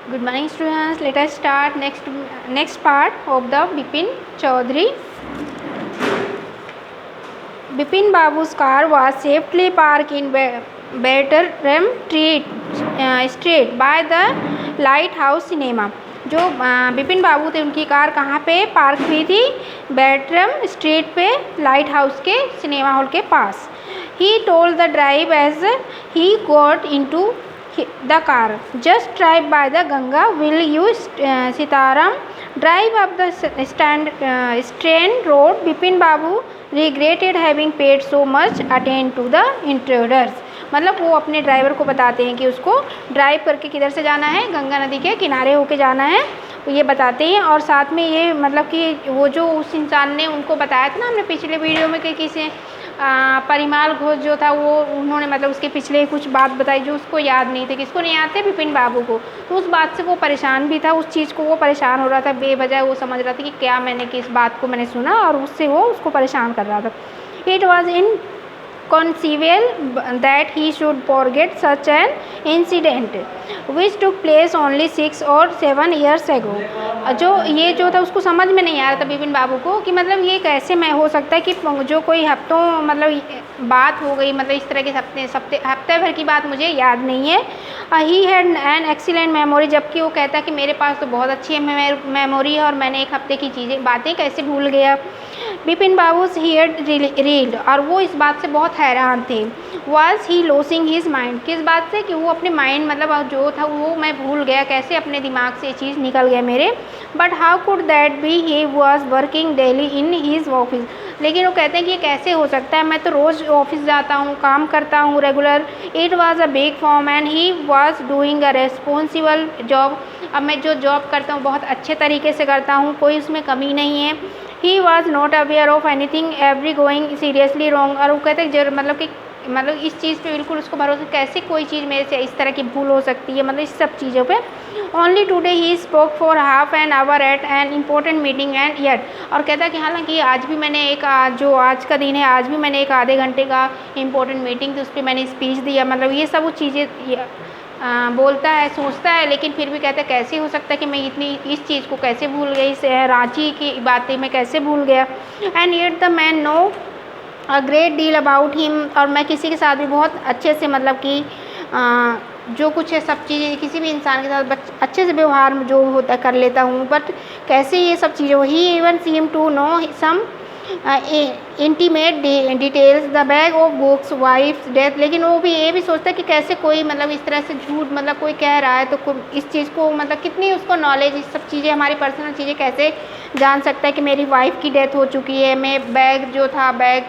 Good morning, students. Let us start next part of the Bipin Chaudhary. Bipin Babu's car was safely parked in Bertram Street by the Lighthouse Cinema. जो बिपिन बाबू थे उनकी car कहाँ पे park हुई थी? बैटरम street पे light house के cinema hall के पास. He told the drive as he got into the car. Just drive by the Ganga. Will you, Sitaram? Drive up the Strand Road. Bipin Babu regretted having paid so much attention to the intruders. मतलब वो अपने driver को बताते हैं कि उसको drive करके किधर से जाना है, गंगा नदी के किनारे होके जाना है, तो ये बताते हैं. और साथ में ये मतलब कि वो जो उस इंसान ने उनको बताया था ना हमने पिछले वीडियो में कि किसी परिमाल घोष जो था वो उन्होंने मतलब उसके पिछले कुछ बात बताई जो उसको याद नहीं थे. किसको नहीं याद थे? बिपिन बाबू को. तो उस बात से वो परेशान भी था, उस चीज़ को वो परेशान हो रहा था बेवजह. वो समझ रहा था कि क्या मैंने किस बात को मैंने सुना और उससे वो उसको परेशान कर रहा था. It was in conceivable that he should forget such an incident which took place only 6 or 7 years ago. जो ये जो था उसको समझ में नहीं आ रहा था बिपिन बाबू को कि मतलब ये कैसे मैं हो सकता है कि जो कोई हफ्तों मतलब बात हो गई, मतलब इस तरह के हफ्ते भर की बात मुझे याद नहीं है. He had an excellent memory, जबकि वो कहता है कि मेरे पास तो बहुत अच्छी मेमोरी है और मैंने एक हफ्ते की चीज़ें बातें कैसे भूल गया. बिपिन बाबू हियर्ड रील्ड, और वो इस बात से बहुत हैरान थे. Was he losing his mind, किस बात से? कि वो अपने माइंड मतलब जो था वो मैं भूल गया, कैसे अपने दिमाग से ये चीज़ निकल गया मेरे. But how could that be, he was working daily in his office. लेकिन वो कहते हैं कि ये कैसे हो सकता है, मैं तो रोज़ ऑफिस जाता हूँ, काम करता हूँ regular. It was a big form and he was doing a responsible job. अब मैं जो जॉब करता हूँ बहुत अच्छे तरीके से करता हूँ, कोई उसमें कमी नहीं है. He was not aware of anything every going seriously wrong. और वो कहते हैं मतलब कि मतलब इस चीज़ पे बिल्कुल उसको भरोसा, कैसे कोई चीज़ मेरे से इस तरह की भूल हो सकती है, मतलब इस सब चीज़ों पे. Only today he spoke for half an hour at an important meeting and yet. और कहता है कि हालांकि आज भी मैंने एक जो आज का दिन है आज भी मैंने एक आधे घंटे का इम्पोर्टेंट मीटिंग थी उस पर मैंने स्पीच दिया. मतलब ये सब वो चीज़ें बोलता है, सोचता है, लेकिन फिर भी कहता है कैसे हो सकता है कि मैं इतनी इस चीज़ को कैसे भूल गई, इस रांची की बातें मैं कैसे भूल गया. And yet the man know a great deal about him. और मैं किसी के साथ भी बहुत अच्छे से मतलब कि जो कुछ है सब चीज़ें किसी भी इंसान के साथ अच्छे से व्यवहार जो होता है कर लेता हूँ. बट कैसे ये सब चीज़ें, he even seem to know some intimate details the bag of books wife's death. लेकिन वो भी ये भी सोचता है कि कैसे कोई मतलब इस तरह से झूठ मतलब कोई कह रहा है तो इस चीज़ को मतलब कितनी उसको नॉलेज, इस सब चीज़ें हमारी पर्सनल चीज़ें कैसे जान सकता है कि मेरी वाइफ की डेथ हो चुकी है, मैं बैग जो था बैग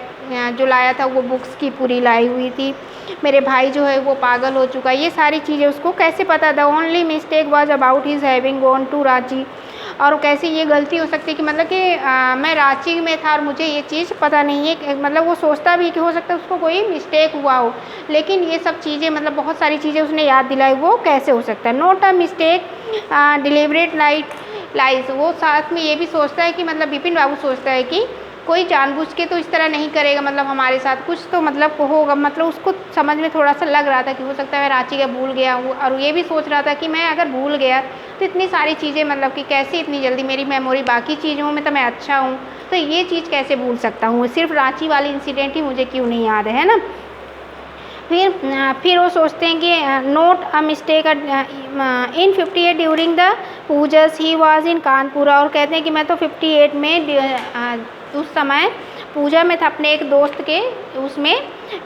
जो लाया था वो बुक्स की पूरी लाई हुई थी, मेरे भाई जो है वो पागल हो चुका है, ये सारी चीज़ें उसको कैसे पता. The only mistake was about his having gone to Ranchi. और कैसे ये गलती हो सकती है कि मतलब कि मैं रांची में था और मुझे ये चीज़ पता नहीं है. मतलब वो सोचता भी कि हो सकता है उसको कोई मिस्टेक हुआ हो, लेकिन ये सब चीज़ें मतलब बहुत सारी चीज़ें उसने याद दिलाई, वो कैसे हो सकता है. Note a mistake डिलीवरेट lies. वो साथ में ये भी सोचता है कि मतलब बिपिन बाबू सोचता है कि कोई जानबूझ के तो इस तरह नहीं करेगा, मतलब हमारे साथ कुछ तो मतलब होगा. मतलब उसको समझ में थोड़ा सा लग रहा था कि हो सकता है मैं रांची का भूल गया हूँ. और ये भी सोच रहा था कि मैं अगर भूल गया तो इतनी सारी चीज़ें मतलब कि कैसे इतनी जल्दी मेरी मेमोरी, बाकी चीज़ों में तो मैं अच्छा हूँ, तो ये चीज़ कैसे भूल सकता हूँ, सिर्फ रांची वाली इंसिडेंट ही मुझे क्यों नहीं याद है ना. फिर वो सोचते हैं कि note a mistake in 58 during the Pooja's he was in Kanpur. और कहते हैं कि मैं तो 58 में उस समय पूजा में था अपने एक दोस्त के उसमें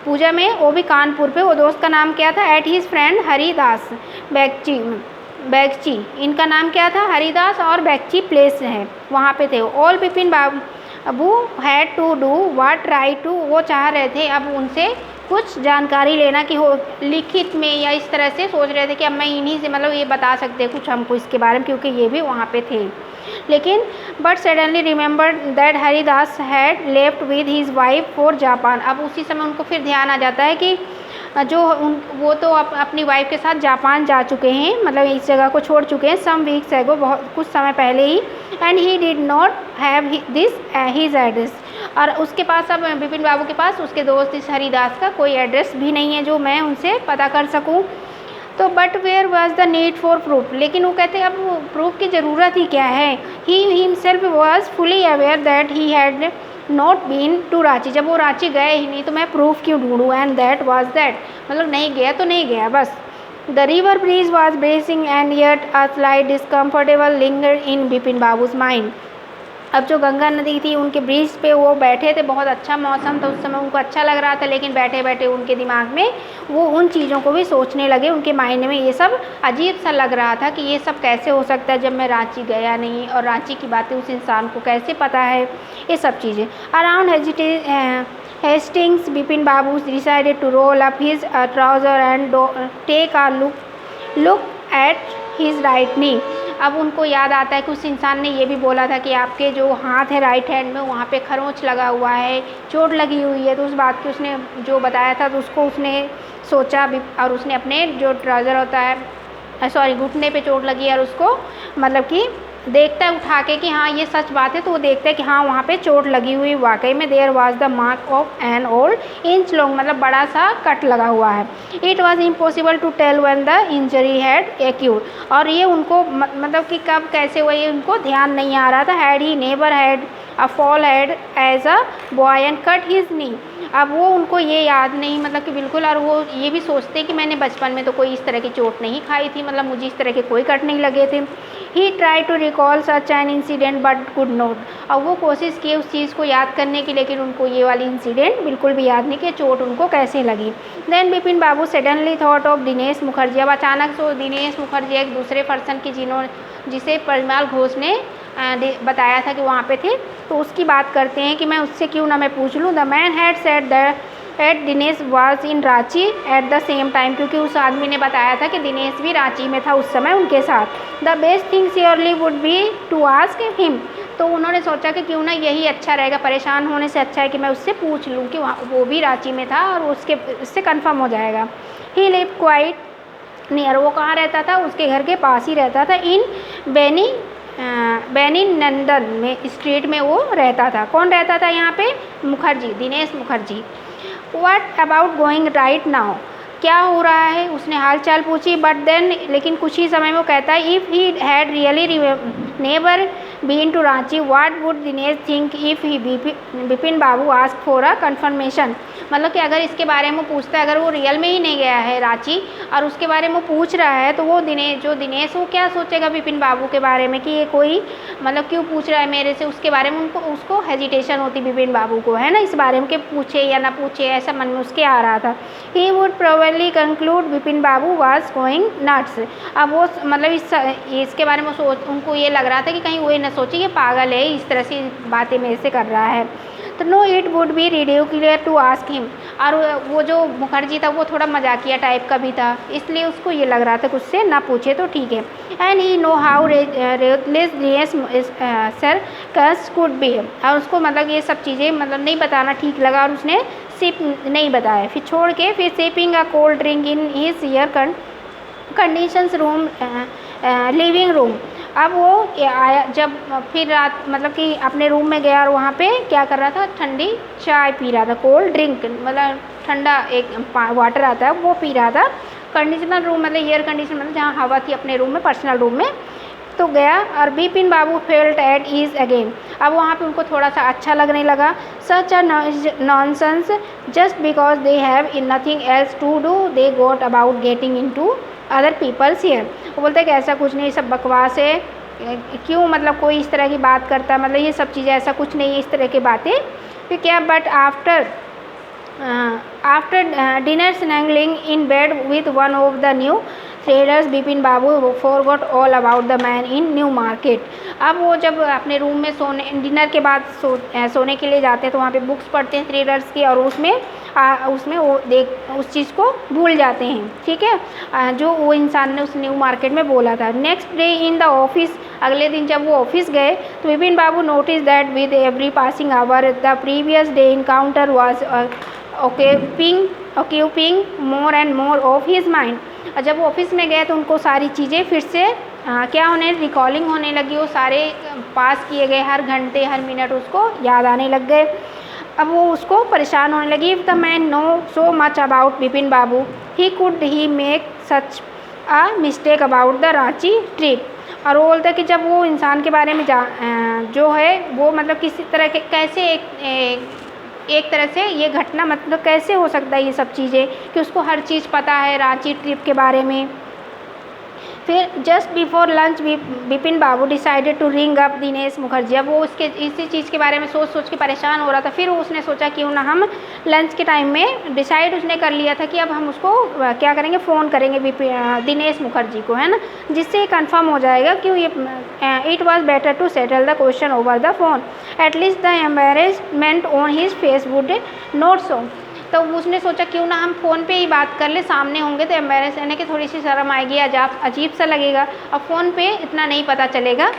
पूजा में, वो भी कानपुर पे. वो दोस्त का नाम क्या था? At his friend Haridas Bagchi. इनका नाम क्या था? हरिदास और बैगची प्लेस है वहाँ पे थे. All Bipin Babu had to do what try to. वो चाह रहे थे अब उनसे कुछ जानकारी लेना कि हो लिखित में या इस तरह से सोच रहे थे कि अब मैं इन्हीं से मतलब ये बता सकते कुछ हमको इसके बारे में, क्योंकि ये भी वहाँ पे थे. लेकिन but suddenly remember that Haridas had left with his wife for Japan. अब उसी समय उनको फिर ध्यान आ जाता है कि वो तो अपनी वाइफ के साथ जापान जा चुके हैं, मतलब इस जगह को छोड़ चुके हैं सम वीक्स एगो, बहुत कुछ समय पहले ही. And he did not have this his address. और उसके पास अब बिपिन बाबू के पास उसके दोस्त इस हरिदास का कोई एड्रेस भी नहीं है जो मैं उनसे पता कर सकूं. तो but where was the need for proof, लेकिन वो कहते हैं अब प्रूफ की ज़रूरत ही क्या है। He himself was fully aware that he had not been to Ranchi, जब वो रांची गए ही नहीं तो मैं प्रूफ क्यों ढूंढूँ, एंड दैट वॉज दैट, मतलब नहीं गया तो नहीं गया बस। The river breeze was bracing and yet a slight discomfortable linger in Bipin Babu's mind. अब जो गंगा नदी थी उनके ब्रिज पे वो बैठे थे, बहुत अच्छा मौसम था उस समय, उनको अच्छा लग रहा था, लेकिन बैठे बैठे उनके दिमाग में वो उन चीज़ों को भी सोचने लगे, उनके माइंड में ये सब अजीब सा लग रहा था कि ये सब कैसे हो सकता है जब मैं रांची गया नहीं, और रांची की बातें उस इंसान को कैसे पता है, ये सब चीज़ें। Around Hastings Bipin Babu decided to roll up his trouser and take a look at his right knee. अब उनको याद आता है कि उस इंसान ने ये भी बोला था कि आपके जो हाथ है राइट हैंड में वहाँ पे खरोंच लगा हुआ है, चोट लगी हुई है, तो उस बात की उसने जो बताया था तो उसको उसने सोचा भी, और उसने अपने जो ट्राउज़र होता है सॉरी घुटने पे चोट लगी है और उसको मतलब कि देखता है उठा के कि हाँ ये सच बात है, तो वो देखता है कि हाँ वहाँ पे चोट लगी हुई वाकई में। There was the mark of an old inch long, मतलब बड़ा सा कट लगा हुआ है। It was impossible to tell when the injury had occurred, और ये उनको मतलब कि कब कैसे हुआ ये उनको ध्यान नहीं आ रहा था। Had he never had a fall had as a boy and cut his knee, अब वो उनको ये याद नहीं मतलब कि बिल्कुल, और वो ये भी सोचते कि मैंने बचपन में तो कोई इस तरह की चोट नहीं खाई थी, मतलब मुझे इस तरह के कोई कट नहीं लगे थे। He tried to recall such an incident but could not, अब वो कोशिश किए उस चीज़ को याद करने की, लेकिन उनको ये वाली इंसिडेंट बिल्कुल भी याद नहीं कि चोट उनको कैसे लगी। Then Bipin Babu suddenly thought of Dinesh Mukherjee, अब अचानक से दिनेश मुखर्जी एक दूसरे पर्सन की जिसे परिमल घोष ने बताया था कि वहाँ पे थे, तो उसकी बात करते हैं कि मैं उससे क्यों ना मैं पूछ लूँ। The man had said that Dinesh was in Ranchi at the same time, क्योंकि उस आदमी ने बताया था कि दिनेश भी रांची में था उस समय उनके साथ। The best thing surely would be to ask him, तो उन्होंने सोचा कि क्यों ना यही अच्छा रहेगा, परेशान होने से अच्छा है कि मैं उससे पूछ लूँ कि वो भी रांची में था और उससे कन्फर्म हो जाएगा। ही लिव क्वाइट नियर, वो कहाँ रहता था, उसके घर के पास ही रहता था। इन बेनी नंदन में स्ट्रीट में वो रहता था। कौन रहता था यहाँ पे, Mukherjee, Dinesh Mukherjee. What about going right now, क्या हो रहा है, उसने हाल चाल पूछी। बट देन, लेकिन कुछ ही समय में वो कहता है if he had really never been to Ranchi what would Dinesh think if he Bipin Babu ask for a confirmation, मतलब कि अगर इसके बारे में पूछता है, अगर वो रियल में ही नहीं गया है रांची और उसके बारे में पूछ रहा है, तो वो दिनेश वो क्या सोचेगा बिपिन बाबू के बारे में कि ये कोई मतलब क्यों पूछ रहा है मेरे से, उसके बारे में उसको हेजिटेशन होती बिपिन बाबू को, है ना, इस बारे में कि पूछे या ना पूछे, ऐसा मन में उसके आ रहा था। He would probably conclude Bipin Babu was going nuts, अब वो मतलब इसके बारे में उनको ये लग रहा था कि कहीं वो न सोचे ये पागल है, इस तरह से बातें मेरे से कर रहा है। तो no it would be ridiculous to ask him, और वो जो मुखर्जी था वो थोड़ा मजाकिया टाइप का भी था, इसलिए उसको ये लग रहा था कि उससे ना पूछे तो ठीक है। And he know how restless Dinesh sir cuss could be, और उसको मतलब ये सब चीज़ें मतलब नहीं बताना ठीक लगा और उसने सिप नहीं बताया। फिर छोड़ के फिर sipping a cold drink in his air conditions room living room, अब वो आया जब फिर रात मतलब कि अपने रूम में गया और वहाँ पे क्या कर रहा था, ठंडी चाय पी रहा था, कोल्ड ड्रिंक मतलब ठंडा एक वाटर आता है वो पी रहा था। कंडीशनल रूम मतलब एयर कंडीशन मतलब जहाँ हवा थी अपने रूम में, पर्सनल रूम में, तो गया और Bipin Babu felt at ease again, अब वहाँ पे उनको थोड़ा सा अच्छा लगने लगा। Such a nonsense just because they have nothing else to do they got about getting into other people's here, वो बोलते हैं कि ऐसा कुछ नहीं, सब बकवास है, क्यों मतलब कोई इस तरह की बात करता है, मतलब ये सब चीज़ें ऐसा कुछ नहीं है, इस तरह की बातें फिर क्या। But after dinner snuggling in bed with one of the new traders Bipin Babu forgot all about the man in new market, अब वो जब अपने रूम में डिनर के बाद सोने के लिए जाते हैं तो वहाँ पे बुक्स पढ़ते हैं ट्रेडर्स की, और उसमें वो उस चीज़ को भूल जाते हैं, ठीक है, जो वो इंसान ने उस न्यू मार्केट में बोला था। Next day in the office, अगले दिन जब वो ऑफिस गए तो Bipin Babu noticed that with every passing hour the previous day encounter was occupying more and more of his mind, और जब वो ऑफिस में गए तो उनको सारी चीज़ें फिर से क्या होने रिकॉलिंग होने लगी, वो सारे पास किए गए हर घंटे हर मिनट उसको याद आने लग गए। अब वो उसको परेशान होने लगी। If the man know so much about Bipin Babu he could he make such a mistake about the Ranchi trip. और वो बोलता है कि जब वो इंसान के बारे में जो है वो मतलब किसी तरह के कैसे एक तरह से ये घटना मतलब कैसे हो सकता है ये सब चीज़ें कि उसको हर चीज़ पता है रांची ट्रिप के बारे में। फिर just before lunch Bipin Babu decided to ring up Dinesh Mukherjee. अब वो उसके इसी चीज़ के बारे में सोच सोच के परेशान हो रहा था। फिर उसने सोचा क्यों ना हम लंच के टाइम में डिसाइड उसने कर लिया था कि अब हम उसको क्या करेंगे, फ़ोन करेंगे दिनेश मुखर्जी को, है ना, जिससे कंफर्म हो जाएगा कि ये it was better to settle the question over the phone at least the embarrassment on his face would not show. तो उसने सोचा क्यों ना हम फ़ोन पे ही बात कर ले, सामने होंगे तो एम्बेरस यानी कि थोड़ी सी शर्म आएगी, अजीब सा लगेगा, और फ़ोन पे इतना नहीं पता चलेगा।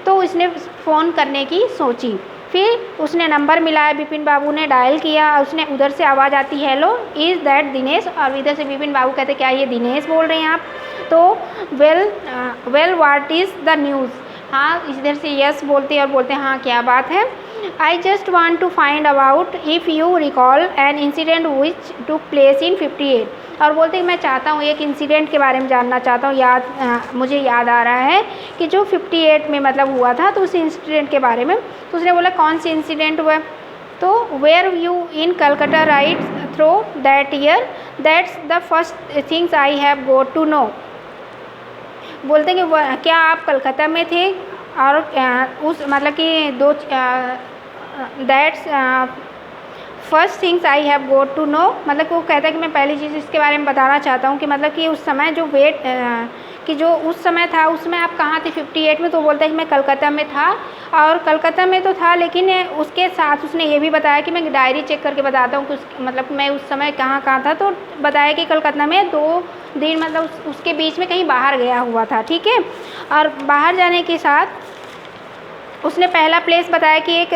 तो उसने फ़ोन करने की सोची। फिर उसने नंबर मिलाया, बिपिन बाबू ने डायल किया, उसने उधर से आवाज़ आती हेलो इज़ दैट दिनेश, और इधर से बिपिन बाबू कहते क्या ये दिनेश बोल रहे हैं आप। तो well what is the news, हाँ इधर से यस बोलते और बोलते हाँ क्या बात है। I just want to find about if you recall an incident which took place in 58। और बोलते मैं चाहता हूँ एक इंसिडेंट के बारे में जानना चाहता हूँ, मुझे याद आ रहा है कि जो 58 में मतलब हुआ था, तो उस इंसिडेंट के बारे में। तो उसने बोला कौन सी इंसिडेंट हुआ, तो where you in Calcutta right through that year, that's the first things I have got to know. बोलते हैं कि क्या आप कलकत्ता में थे, और उस मतलब कि दो that's first things I have got to know, मतलब वो कहता है कि मैं पहली चीज़ इसके बारे में बताना चाहता हूँ कि मतलब कि उस समय जो कि जो उस समय था उसमें आप कहाँ थे 58 में। तो बोलता है कि मैं कलकत्ता में था, और कलकत्ता में तो था लेकिन उसके साथ उसने ये भी बताया कि मैं डायरी चेक करके बताता हूँ कि मतलब मैं उस समय कहाँ था। तो बताया कि कलकत्ता में 2 दिन मतलब उसके बीच में कहीं बाहर गया हुआ था, ठीक है। और बाहर जाने के साथ उसने पहला प्लेस बताया कि एक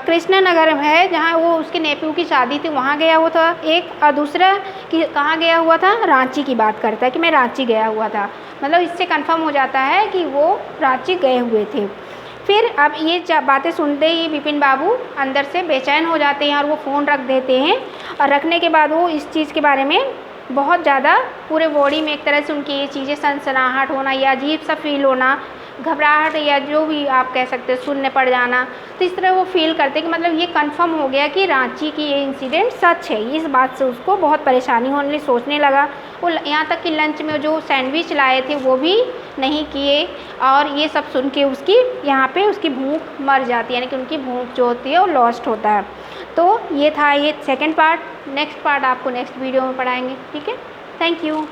कृष्णा नगर है जहाँ वो उसके नेफ्यू की शादी थी, वहाँ गया हुआ था एक, और दूसरा कि कहाँ गया हुआ था, रांची की बात करता है कि मैं रांची गया हुआ था। मतलब इससे कंफर्म हो जाता है कि वो रांची गए हुए थे। फिर अब ये बातें सुनते ही बिपिन बाबू अंदर से बेचैन हो जाते हैं और वो फ़ोन रख देते हैं। और रखने के बाद वो इस चीज़ के बारे में बहुत ज़्यादा पूरे बॉडी में एक तरह से उनकी ये चीज़ें सनसनाहट होना या अजीब सा फील होना, घबराहट या जो भी आप कह सकते हैं शून्य पड़ जाना, तो इस तरह वो फील करते कि मतलब ये कंफर्म हो गया कि रांची की ये इंसिडेंट सच है। इस बात से उसको बहुत परेशानी होने सोचने लगा। वो यहाँ तक कि लंच में जो सैंडविच लाए थे वो भी नहीं किए, और ये सब सुन के उसकी यहाँ पे उसकी भूख मर जाती है, यानी कि उनकी भूख जो होती है वो लॉस्ट होता है। तो ये था ये सेकंड पार्ट। नेक्स्ट पार्ट आपको नेक्स्ट वीडियो में पढ़ाएंगे, ठीक है। Thank you.